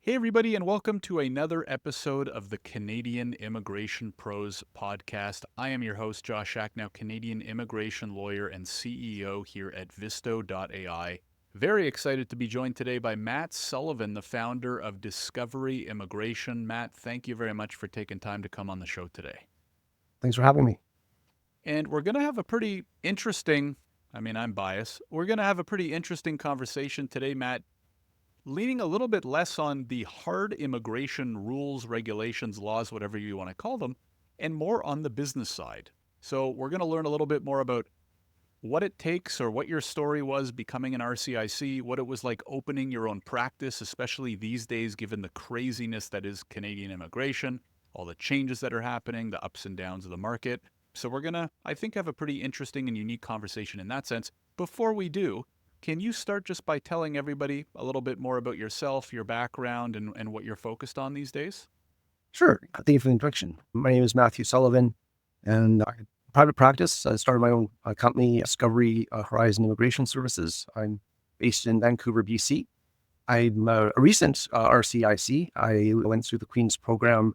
Hey, everybody, and welcome to another episode of the Canadian Immigration Pros podcast. I am your host, Josh Schachnow, Canadian immigration lawyer and CEO here at Visto.ai. Very excited to be joined today by Matt Sullivan, the founder of Discovery Immigration. Matt, thank you very much for taking time to come on the show today. Thanks for having me. And we're going to have a pretty interesting, I'm biased. We're going to have a pretty interesting conversation today, Matt, leaning a little bit less on the hard immigration rules, regulations, laws, whatever you want to call them, and more on the business side. So, we're going to learn a little bit more about what it takes or what your story was becoming an RCIC, what it was like opening your own practice, especially these days, given the craziness that is Canadian immigration, all the changes that are happening, the ups and downs of the market. So, we're going to, I think, have a pretty interesting and unique conversation in that sense. Before we do, can you start just by telling everybody a little bit more about yourself, your background, and what you're focused on these days? Sure. Thank you for the introduction. My name is Matthew Sullivan, and I private practice. I started my own company, Discovery Horizon Immigration Services. I'm based in Vancouver, BC. I'm a recent RCIC. I went through the Queen's program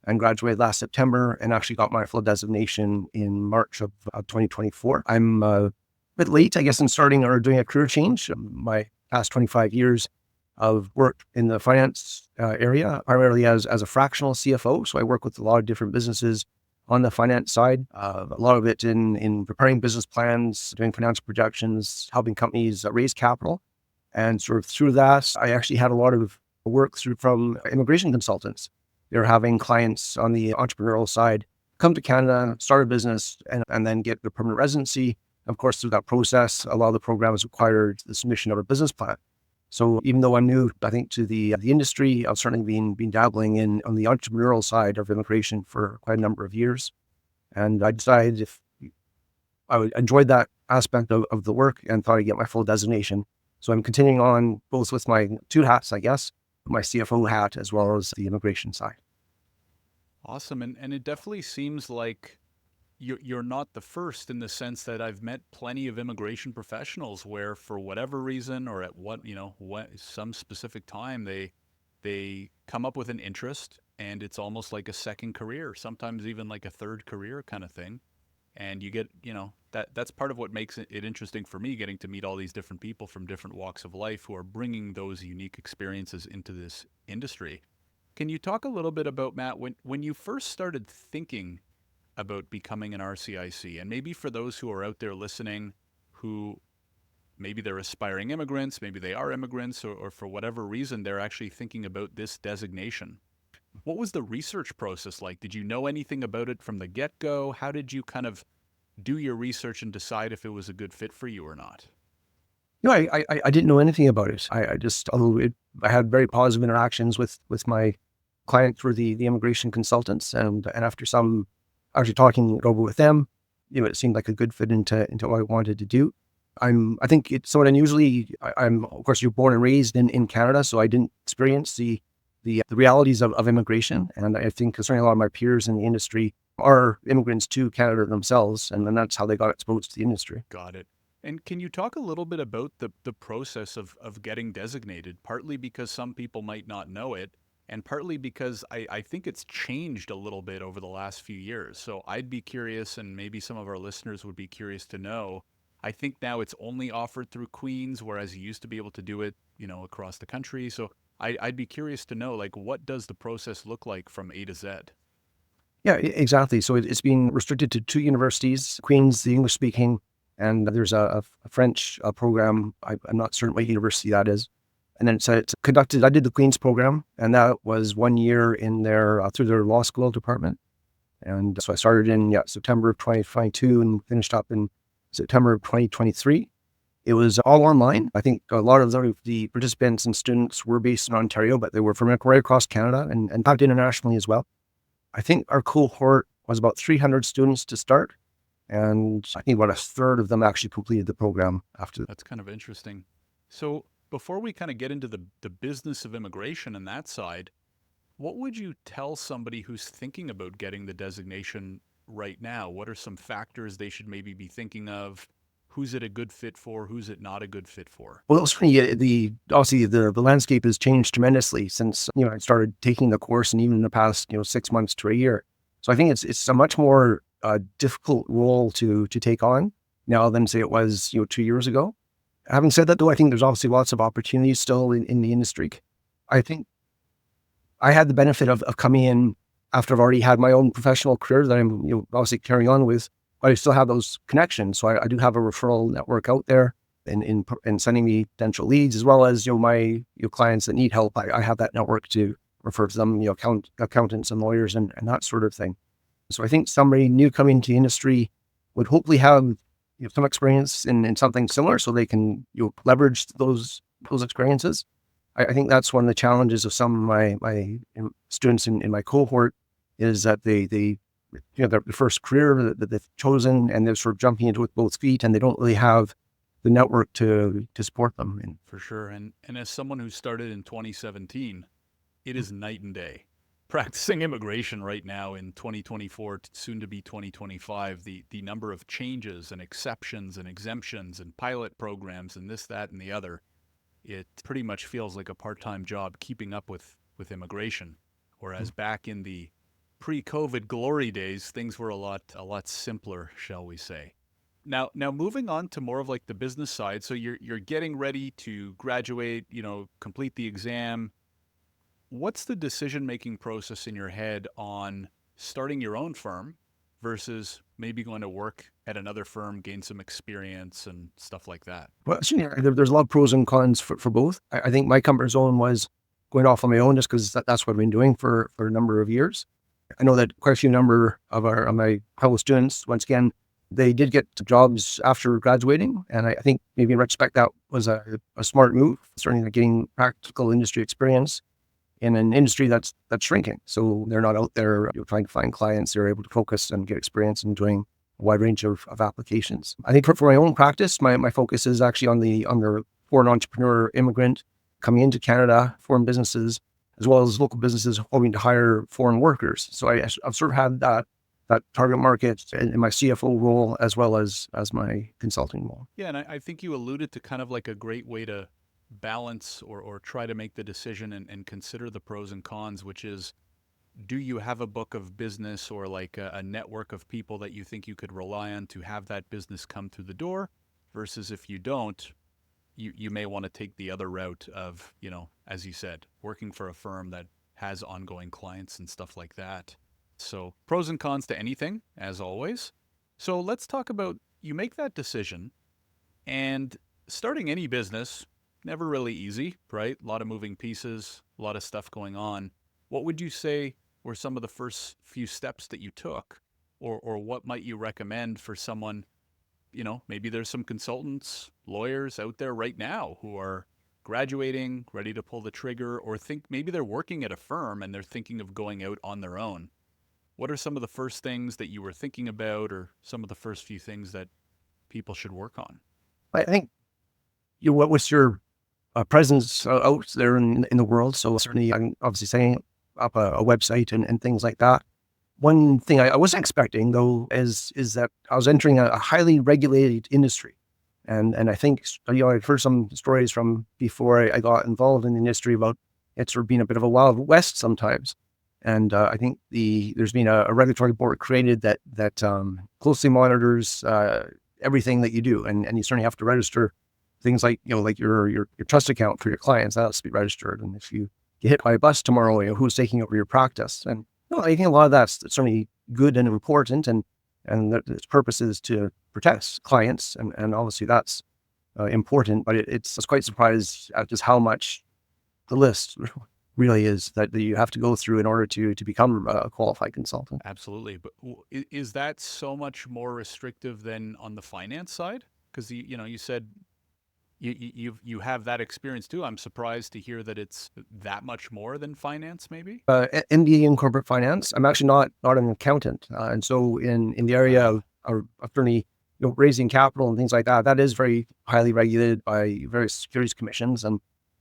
and graduated last September and actually got my full designation in March of 2024. I'm a bit late, I guess, in starting or doing a career change. My past 25 years of work in the finance area, primarily as a fractional CFO. So I work with a lot of different businesses on the finance side, a lot of it in preparing business plans, doing financial projections, helping companies raise capital. And sort of through that, I actually had a lot of work through from immigration consultants. They're having clients on the entrepreneurial side come to Canada, start a business, and then get their permanent residency. Of course, through that process, a lot of the programs required the submission of a business plan. So even though I'm new, I think, to the industry, I've certainly been dabbling in on the entrepreneurial side of immigration for quite a number of years. And I decided if enjoyed that aspect of the work and thought I'd get my full designation. So I'm continuing on both with my two hats, I guess, my CFO hat as well as the immigration side. Awesome. And it definitely seems like you're not the first in the sense that I've met plenty of immigration professionals where for whatever reason or at what some specific time they come up with an interest and it's almost like a second career, sometimes even like a third career kind of thing. And you get, that's part of what makes it interesting for me, getting to meet all these different people from different walks of life who are bringing those unique experiences into this industry. Can you talk a little bit about, Matt, when you first started thinking about becoming an RCIC? And maybe for those who are out there listening who maybe they're aspiring immigrants, maybe they are immigrants, or for whatever reason they're actually thinking about this designation. What was the research process like? Did you know anything about it from the get go? How did you kind of do your research and decide if it was a good fit for you or not? I didn't know anything about it. I just, although I had very positive interactions with my client through the immigration consultants, and after some actually talking it over with them, it seemed like a good fit into what I wanted to do. I think it's somewhat unusually. I'm, of course, you're born and raised in Canada, so I didn't experience the realities of immigration, and I think certainly a lot of my peers in the industry are immigrants to Canada themselves, and then that's how they got exposed to the industry. Got it. And can you talk a little bit about the process of getting designated, partly because some people might not know it, and partly because I think it's changed a little bit over the last few years. So I'd be curious, and maybe some of our listeners would be curious to know. I think now it's only offered through Queens, whereas you used to be able to do it, across the country. So I'd be curious to know, like, what does the process look like from A to Z? Yeah, exactly. So it's been restricted to two universities, Queen's, the English speaking, and there's a French program. I'm not certain what university that is. And then it's conducted, I did the Queen's program, and that was 1 year in their, through their law school department. And so I started in September of 2022 and finished up in September of 2023. It was all online. I think a lot of the participants and students were based in Ontario, but they were from right across Canada and in fact internationally as well. I think our cohort was about 300 students to start, and I think about a third of them actually completed the program after. That's kind of interesting. So before we kind of get into the business of immigration and that side, what would you tell somebody who's thinking about getting the designation right now? What are some factors they should maybe be thinking of? who's it a good fit for, who's it not a good fit for? Well, it's funny. Obviously the landscape has changed tremendously since I started taking the course, and even in the past 6 months to a year. So I think it's a much more difficult role to take on now than say it was 2 years ago. Having said that, though, I think there's obviously lots of opportunities still in the industry. I think I had the benefit of coming in after I've already had my own professional career that I'm obviously carrying on with, but I still have those connections. So I do have a referral network out there in sending me potential leads, as well as my clients that need help. I have that network to refer to them, accountants and lawyers and that sort of thing. So I think somebody new coming to the industry would hopefully have some experience in something similar, so they can leverage those experiences. I think that's one of the challenges of some of my students in my cohort, is that they their first career that they've chosen, and they're sort of jumping into it with both feet, and they don't really have the network to support them. And For sure. And as someone who started in 2017, it is night and day. Practicing immigration right now in 2024, soon to be 2025, the number of changes and exceptions and exemptions and pilot programs and this, that, and the other, it pretty much feels like a part-time job keeping up with immigration. Whereas back in the pre-COVID glory days, things were a lot simpler, shall we say. Now moving on to more of like the business side. So you're getting ready to graduate, complete the exam. What's the decision-making process in your head on starting your own firm versus maybe going to work at another firm, gain some experience and stuff like that? well, there's a lot of pros and cons for both. I think my comfort zone was going off on my own, just because that's what I've been doing for a number of years. I know that quite a few number of my fellow students, once again, they did get jobs after graduating, and I think maybe in retrospect that was a smart move. Certainly getting practical industry experience in an industry that's shrinking. So they're not out there trying to find clients. They're able to focus and get experience in doing a wide range of applications. I think for my own practice, my focus is actually on the foreign entrepreneur immigrant coming into Canada, foreign businesses, as well as local businesses hoping to hire foreign workers. So I've sort of had that target market in my CFO role, as well as my consulting role. Yeah, and I think you alluded to kind of like a great way to balance or try to make the decision and consider the pros and cons, which is, do you have a book of business or like a network of people that you think you could rely on to have that business come through the door, versus if you don't, you may want to take the other route of, as you said, working for a firm that has ongoing clients and stuff like that. So pros and cons to anything, as always. So let's talk about, you make that decision, and starting any business, never really easy, right? A lot of moving pieces, a lot of stuff going on. What would you say were some of the first few steps that you took? Or what might you recommend for someone, maybe there's some consultants, lawyers out there right now who are graduating, ready to pull the trigger, or think maybe they're working at a firm and they're thinking of going out on their own. What are some of the first things that you were thinking about, or some of the first few things that people should work on? I think what was your presence out there in the world? So certainly, I'm obviously setting up a website and things like that. One thing I wasn't expecting, though, is that I was entering a highly regulated industry. And I think, I've heard some stories from before I got involved in the industry about it sort of being a bit of a Wild West sometimes. And I think there's been a regulatory board created that closely monitors everything that you do. And you certainly have to register things like, like your trust account for your clients. That has to be registered. And if you get hit by a bus tomorrow, who's taking over your practice? And I think a lot of that's certainly good and important, and its purpose is to protect clients, and obviously that's important. But I was quite surprised at just how much the list really is that you have to go through in order to become a qualified consultant. Absolutely. But is that so much more restrictive than on the finance side? Because you said you have that experience too. I'm surprised to hear that it's that much more than finance, maybe. MBA in corporate finance. I'm actually not an accountant, and so in the area of attorney, raising capital and things like that, that is very highly regulated by various securities commissions.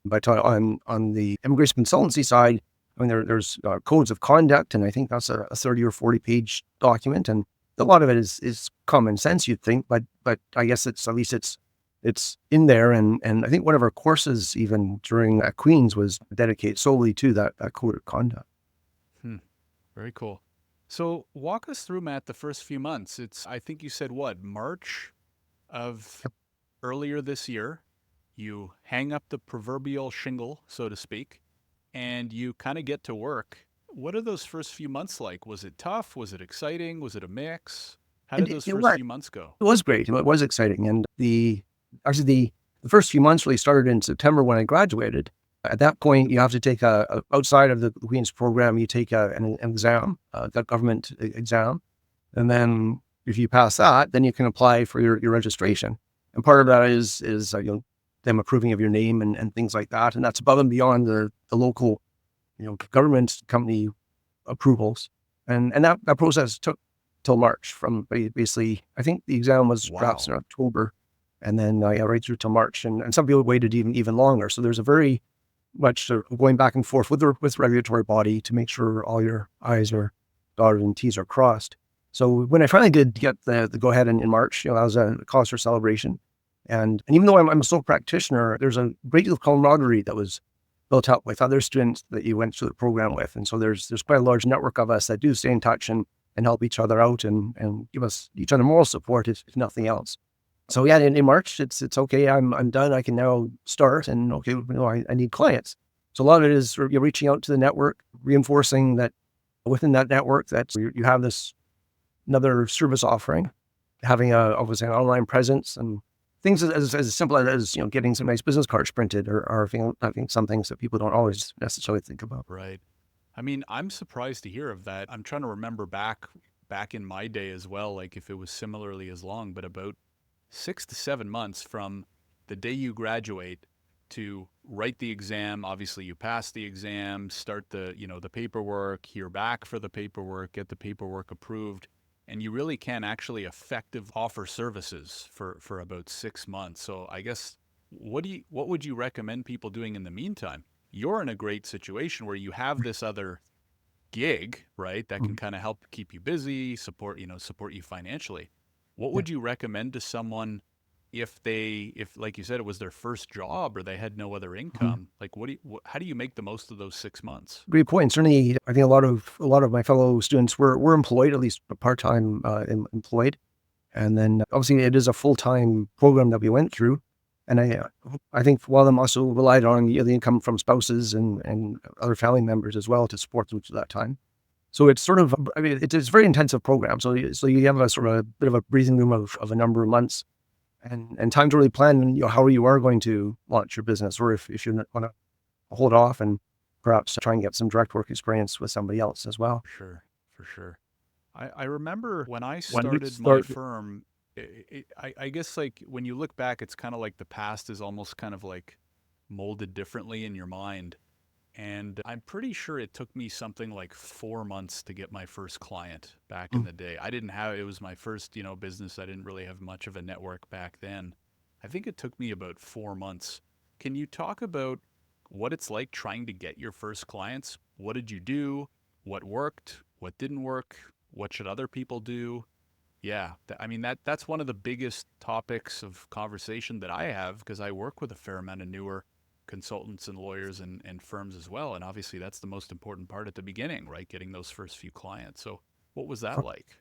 But on the immigration consultancy side, I mean, there's codes of conduct, and I think that's a 30 or 40 page document, and a lot of it is common sense, you'd think, but I guess at least it's in there. And I think one of our courses, even during at Queen's, was dedicated solely to that code of conduct. Hmm. Very cool. So walk us through, Matt, the first few months. I think you said what, March of earlier this year. You hang up the proverbial shingle, so to speak, and you kind of get to work. What are those first few months like? Was it tough? Was it exciting? Was it a mix? How did those It first was few months go? it was great. It was exciting, and actually the first few months really started in September when I graduated. At that point, you have to take outside of the Queen's program, you take an exam, that government exam, and then if you pass that, then you can apply for your registration. And part of that is them approving of your name and things like that, and that's above and beyond the local government company approvals. And that process took till March. From basically, I think the exam was perhaps in Wow. October, and then yeah, right through till March. And some people waited even longer. So there's a very much going back and forth with the regulatory body to make sure all your I's are dotted and T's are crossed. So when I finally did get the go ahead in March, that was a cause for celebration. And even though I'm a sole practitioner, there's a great deal of camaraderie that was built up with other students that you went through the program with. And so there's quite a large network of us that do stay in touch and help each other out and give us each other moral support if nothing else. So yeah, in March, it's okay. I'm done. I can now start, and okay, I need clients. So a lot of it is you're reaching out to the network, reinforcing that within that network that you have this another service offering, having obviously an online presence and things as simple as getting some nice business cards printed or having some things that people don't always necessarily think about. Right. I mean, I'm surprised to hear of that. I'm trying to remember back in my day as well, like if it was similarly as long, but about 6 to 7 months from the day you graduate to write the exam. Obviously, you pass the exam, start the paperwork, hear back for the paperwork, get the paperwork approved, and you really can actually effective offer services for about 6 months. So I guess what would you recommend people doing in the meantime? You're in a great situation where you have this other gig, right, that can Mhm. kind of help keep you busy, support you financially. What Yeah. would you recommend to someone if like you said it was their first job or they had no other Mhm. income? Like how do you make the most of those 6 months? Great point. Certainly, I think a lot of my fellow students were employed, at least part time employed. And then obviously it is a full-time program that we went through. And I think one of them also relied on the income from spouses and other family members as well to support them through that time. So it's sort of, I mean, it's a very intensive program. So you have a sort of a bit of a breathing room of a number of months and time to really plan, how you are going to launch your business, or if you want to hold off and perhaps try and get some direct work experience with somebody else as well. Sure, for sure. I remember when I When we started my start, firm, I guess like when you look back, it's kind of like the past is almost kind of like molded differently in your mind. And I'm pretty sure it took me something like 4 months to get my first client back in mm, the day. It was my first, business. I didn't really have much of a network back then. I think it took me about 4 months. Can you talk about what it's like trying to get your first clients? What did you do? What worked? What didn't work? What should other people do? Yeah, I mean that's one of the biggest topics of conversation that I have because I work with a fair amount of newer consultants and lawyers and firms as well. And obviously that's the most important part at the beginning, right? Getting those first few clients. So what was that like?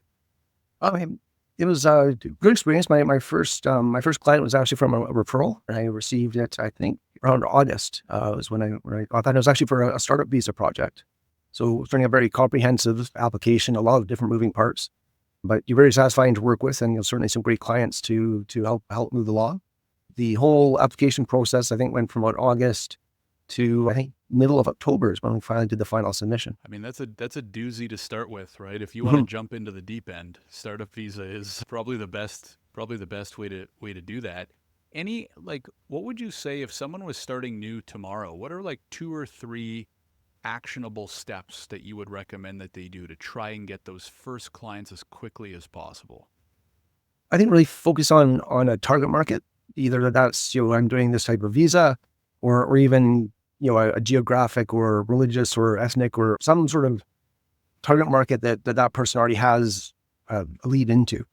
I mean, it was a good experience. My first client was actually from a referral, and I received it, I think, around August. Was when I got that. It was actually for a startup visa project. So it was running a very comprehensive application, a lot of different moving parts, but you're very satisfying to work with, and certainly some great clients to help move along. The whole application process, I think, went from about August to I think middle of October is when we finally did the final submission. I mean, that's a doozy to start with, right? If you want to jump into the deep end, startup visa is probably the best way to do that. Any like what would you say if someone was starting new tomorrow? What are like two or three actionable steps that you would recommend that they do to try and get those first clients as quickly as possible? I think really focus on a target market, either that's I'm doing this type of visa, or even a geographic or religious or ethnic or some sort of target market that person already has lead into.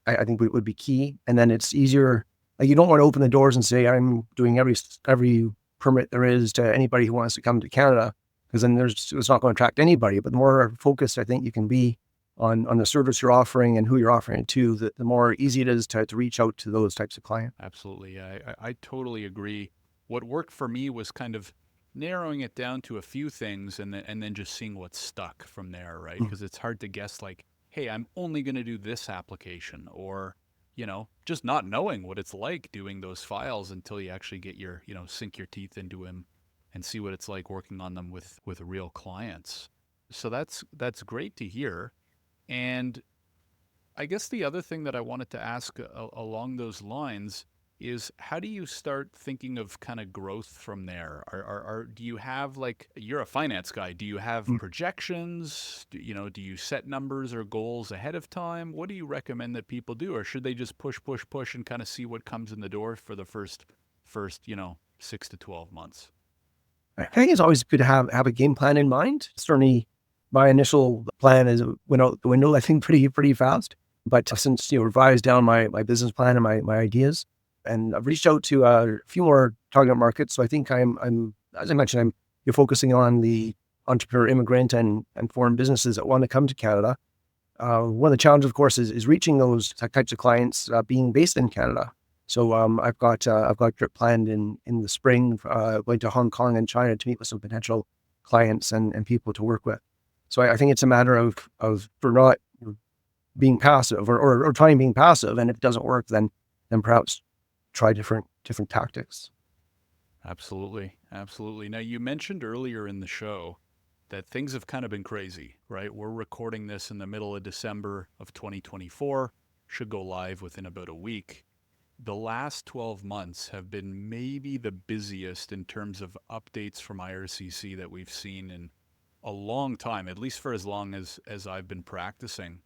I think would be key. And then it's easier. Like, you don't want to open the doors and say, I'm doing every permit there is to anybody who wants to come to Canada, because then it's not going to attract anybody. But the more focused I think you can be on the service you're offering and who you're offering it to, the more easy it is to reach out to those types of clients. Absolutely. Yeah, I totally agree. What worked for me was kind of narrowing it down to a few things and then just seeing what stuck from there, right? Mm. Because it's hard to guess like, hey, I'm only going to do this application, or, just not knowing what it's like doing those files until you actually get your, sink your teeth into them and see what it's like working on them with real clients. So that's great to hear. And I guess the other thing that I wanted to ask along those lines is, how do you start thinking of kind of growth from there? Do you have, like, you're a finance guy, do you have Mm. projections? Do you set numbers or goals ahead of time? What do you recommend that people do? Or should they just push, push, push and kind of see what comes in the door for the first 6 to 12 months? I think it's always good to have a game plan in mind. Certainly, my initial plan went out the window, I think, pretty fast. But since revised down my business plan and my ideas, and I've reached out to a few more target markets. So I think I'm as I mentioned, you're focusing on the entrepreneur, immigrant, and foreign businesses that want to come to Canada. One of the challenges, of course, is reaching those types of clients being based in Canada. So I've got a trip planned in the spring, going to Hong Kong and China to meet with some potential clients and people to work with. So I think it's a matter of for not being passive or trying being passive, and if it doesn't work, then perhaps try different tactics. Absolutely. Absolutely. Now, you mentioned earlier in the show that things have kind of been crazy, right? We're recording this in the middle of December of 2024, should go live within about a week. The last 12 months have been maybe the busiest in terms of updates from IRCC that we've seen in a long time, at least for as long as I've been practicing.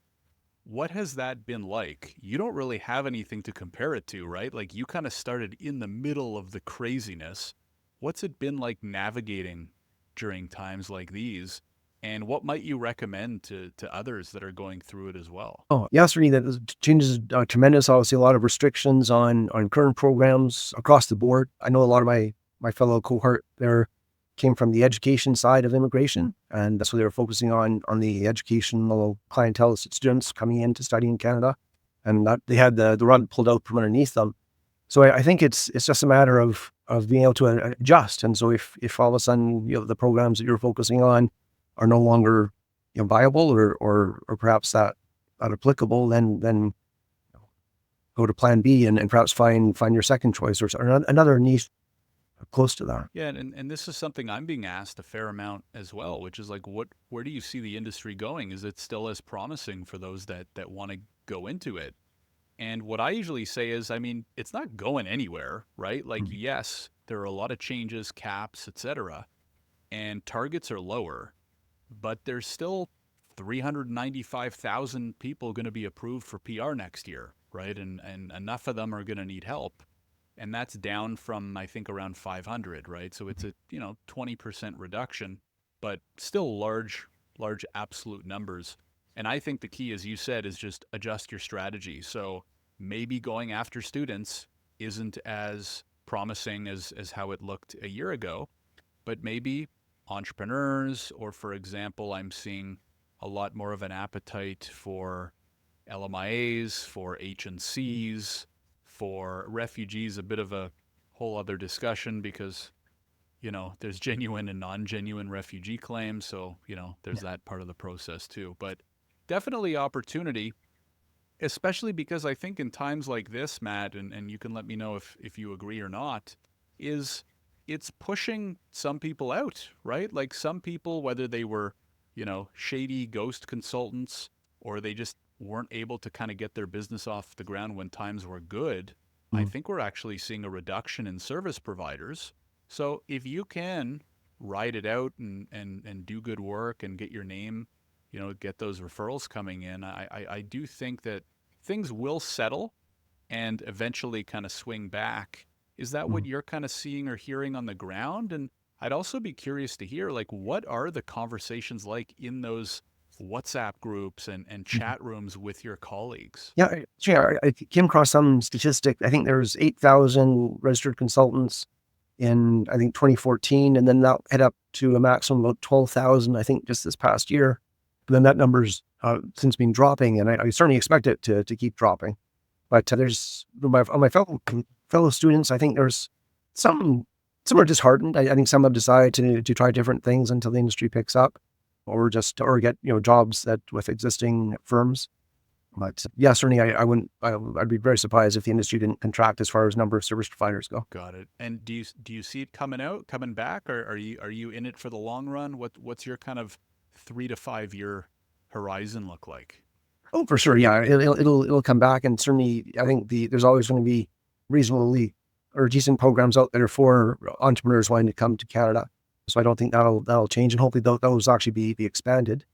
What has that been like? You don't really have anything to compare it to, right? Like, you kind of started in the middle of the craziness. What's it been like navigating during times like these? And what might you recommend to others that are going through it as well? Oh, yeah, certainly the changes are tremendous. Obviously, a lot of restrictions on current programs across the board. I know a lot of my fellow cohort there came from the education side of immigration, and so they were focusing on the educational clientele, students coming in to study in Canada, and that they had the rug pulled out from underneath them. So I think it's just a matter of being able to adjust. And so if all of a sudden the programs that you're focusing on are no longer viable or perhaps that not applicable, then go to plan B and perhaps find your second choice or another niche close to that. Yeah, and this is something I'm being asked a fair amount as well, which is like, where do you see the industry going? Is it still as promising for those that want to go into it? And what I usually say is, I mean, it's not going anywhere, right? Like, Mhm. yes, there are a lot of changes, caps, etc., and targets are lower, but there's still 395,000 people going to be approved for PR next year, right? And enough of them are going to need help. And that's down from, I think, around 500, right? So it's a 20% reduction, but still large absolute numbers. And I think the key, as you said, is just adjust your strategy. So maybe going after students isn't as promising as how it looked a year ago, but maybe entrepreneurs, or, for example, I'm seeing a lot more of an appetite for LMIAs, for H&Cs, for refugees, a bit of a whole other discussion because, there's genuine and non-genuine refugee claims. So, there's that part of the process too. But definitely opportunity, especially because I think in times like this, Matt, and you can let me know if you agree or not, is it's pushing some people out, right? Like, some people, whether they were, shady ghost consultants, or they just weren't able to kind of get their business off the ground when times were good, I Mm. think we're actually seeing a reduction in service providers. So if you can ride it out and do good work and get your name, get those referrals coming in, I do think that things will settle and eventually kind of swing back. Is that what Mm. you're kind of seeing or hearing on the ground? And I'd also be curious to hear, like, what are the conversations like in those WhatsApp groups and chat rooms with your colleagues. Yeah, I came across some statistic. I think there's 8,000 registered consultants in, I think, 2014, and then that head up to a maximum of about 12,000, I think, just this past year. But then that number's since been dropping, and I certainly expect it to keep dropping. But there's my fellow students, I think there's some are disheartened. I think some have decided to try different things until the industry picks up, or get jobs that with existing firms. But yeah, certainly I'd be very surprised if the industry didn't contract as far as number of service providers go. Got it. And do you see it coming back, or are you in it for the long run? What's your kind of 3 to 5 year horizon look like? Oh, for sure. Yeah, it'll come back, and certainly I think there's always going to be reasonably or decent programs out there for entrepreneurs wanting to come to Canada. So I don't think that'll change, and hopefully those actually be expanded.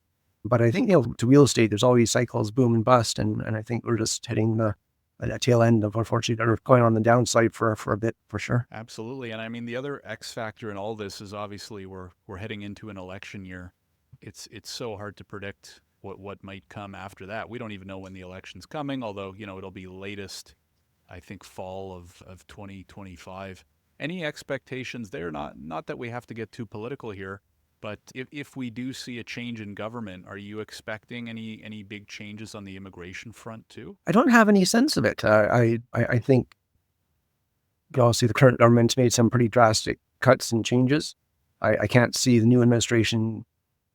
But I think to real estate, there's always cycles, boom and bust, and I think we're just hitting the tail end of, unfortunately, or going on the downside for a bit, for sure. Absolutely. And I mean, the other X factor in all this is obviously we're heading into an election year. It's so hard to predict what might come after that. We don't even know when the election's coming, although, it'll be latest, I think, fall of 2025. Any expectations there? Not that we have to get too political here, but if we do see a change in government, are you expecting any big changes on the immigration front too? I don't have any sense of it. I think obviously the current government's made some pretty drastic cuts and changes. I can't see the new administration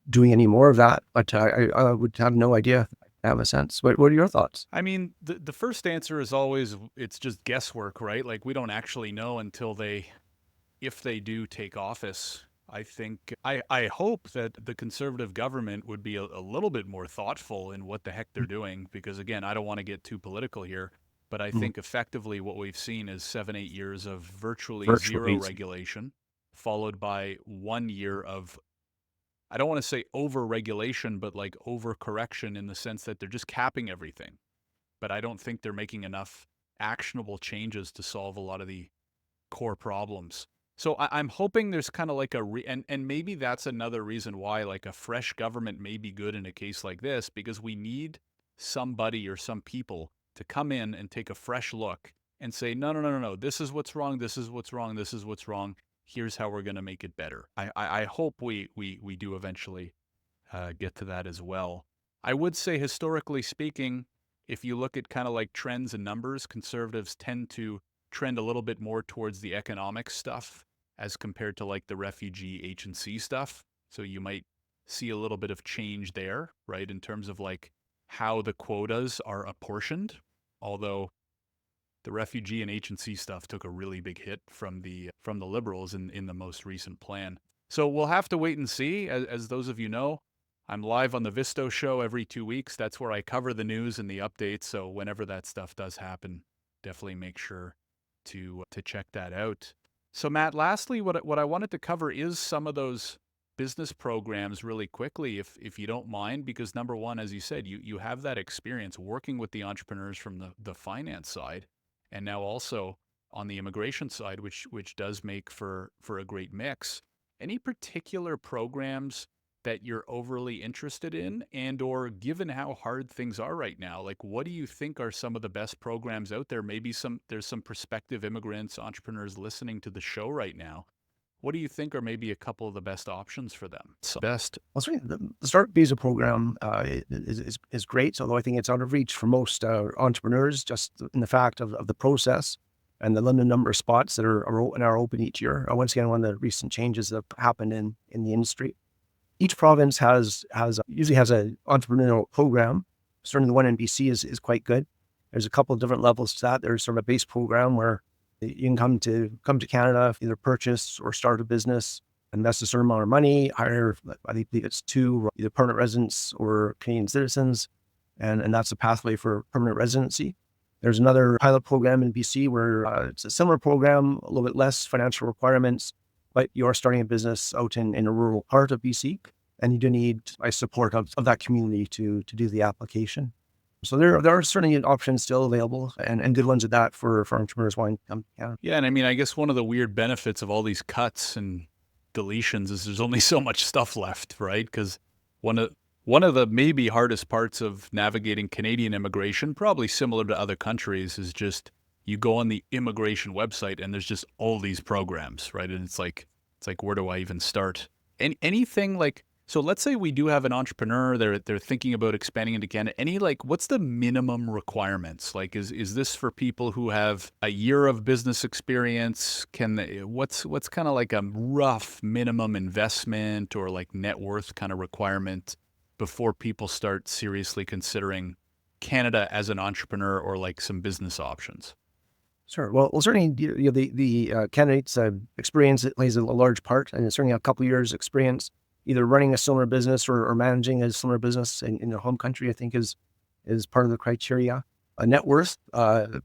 doing any more of that, but I would have no idea. I have a sense. What are your thoughts? I mean, the first answer is always it's just guesswork, right? Like we don't actually know until if they do take office. I think I hope that the conservative government would be a little bit more thoughtful in what the heck they're doing, because again, I don't want to get too political here, but I think effectively what we've seen is 7-8 years of virtually zero regulation, followed by 1 year of, I don't want to say over-regulation, but like over-correction in the sense that they're just capping everything. But I don't think they're making enough actionable changes to solve a lot of the core problems. So I'm hoping there's kind of like and maybe that's another reason why like a fresh government may be good in a case like this, because we need somebody or some people to come in and take a fresh look and say, no, this is what's wrong, this is what's wrong, this is what's wrong. Here's how we're going to make it better. I hope we do eventually get to that as well. I would say, historically speaking, if you look at kind of like trends and numbers, conservatives tend to trend a little bit more towards the economic stuff as compared to like the refugee H&C stuff. So you might see a little bit of change there, right, in terms of like how the quotas are apportioned. Although the refugee and H&C stuff took a really big hit from the Liberals in the most recent plan. So we'll have to wait and see. As those of you know, I'm live on the Visto show every 2 weeks. That's where I cover the news and the updates. So whenever that stuff does happen, definitely make sure to check that out. So Matt, lastly, what I wanted to cover is some of those business programs really quickly, if you don't mind, because number one, as you said, you have that experience working with the entrepreneurs from the finance side, and now also on the immigration side, which does make for a great mix. Any particular programs that you're overly interested in, and or given how hard things are right now, like what do you think are some of the best programs out there? Maybe there's some prospective immigrants, entrepreneurs listening to the show right now. What do you think are maybe a couple of the best options for them? Well, certainly the Start Visa program is great, although I think it's out of reach for most entrepreneurs, just in the fact of the process and the limited number of spots that are open each year. Once again, one of the recent changes that have happened in the industry. Each province usually has an entrepreneurial program. Certainly the one in BC is quite good. There's a couple of different levels to that. There's sort of a base program where you can come to Canada, either purchase or start a business, invest a certain amount of money, hire, I think it's 2 either permanent residents or Canadian citizens, and that's a pathway for permanent residency. There's another pilot program in BC where it's a similar program, a little bit less financial requirements, but you're starting a business out in a rural part of BC, and you do need support of that community to do the application. So there are certainly options still available, and good ones at that for entrepreneurs wanting to come to Canada. Yeah, and I mean, I guess one of the weird benefits of all these cuts and deletions is there's only so much stuff left, right? Because one of One of the maybe hardest parts of navigating Canadian immigration, probably similar to other countries, is just you go on the immigration website and there's just all these programs, right? And it's like where do I even start? Anything like so let's say we do have an entrepreneur, they're thinking about expanding into Canada. Any like what's the minimum requirements? Like is this for people who have a year of business experience? Can they, what's kind of like a rough minimum investment or like net worth kind of requirement before people start seriously considering Canada as an entrepreneur or like some business options? Sure. Well, certainly the candidate's experience plays a large part, and certainly a couple of years experience either running a similar business or managing a similar business in their home country, I think is part of the criteria. A net worth of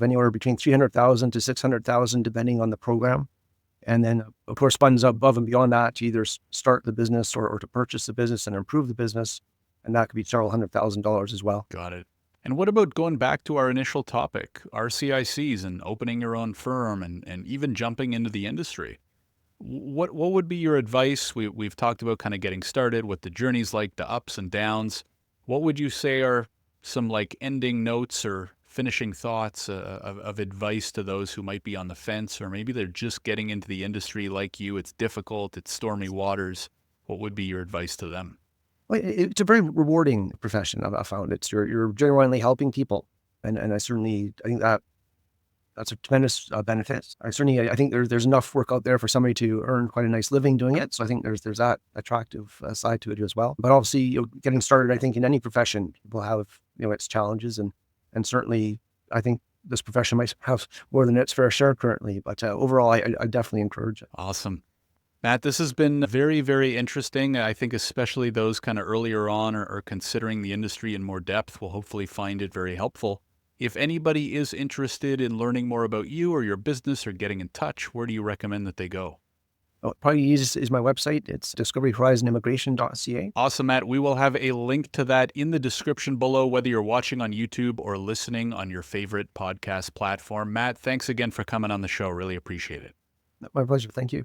anywhere between 300,000 to 600,000, depending on the program, and then of course funds above and beyond that to either start the business or to purchase the business and improve the business, and that could be several $100,000 as well. Got it. And what about going back to our initial topic, RCICs and opening your own firm and even jumping into the industry? What would be your advice? We've talked about kind of getting started, what the journey's like, the ups and downs. What would you say are some like ending notes or finishing thoughts of advice to those who might be on the fence, or maybe they're just getting into the industry like you? It's difficult, it's stormy waters. What would be your advice to them? Well, it's a very rewarding profession. I've found you're genuinely helping people, and I think that's a tremendous benefit. I think there's enough work out there for somebody to earn quite a nice living doing it. So I think there's that attractive side to it as well. But obviously, getting started, I think in any profession will have its challenges, and certainly I think this profession might have more than its fair share currently. But overall, I definitely encourage it. Awesome. Matt, this has been very, very interesting. I think especially those kind of earlier on or considering the industry in more depth will hopefully find it very helpful. If anybody is interested in learning more about you or your business or getting in touch, where do you recommend that they go? Probably easiest is my website. It's discoveryhorizonimmigration.ca. Awesome, Matt. We will have a link to that in the description below, whether you're watching on YouTube or listening on your favorite podcast platform. Matt, thanks again for coming on the show. Really appreciate it. My pleasure. Thank you.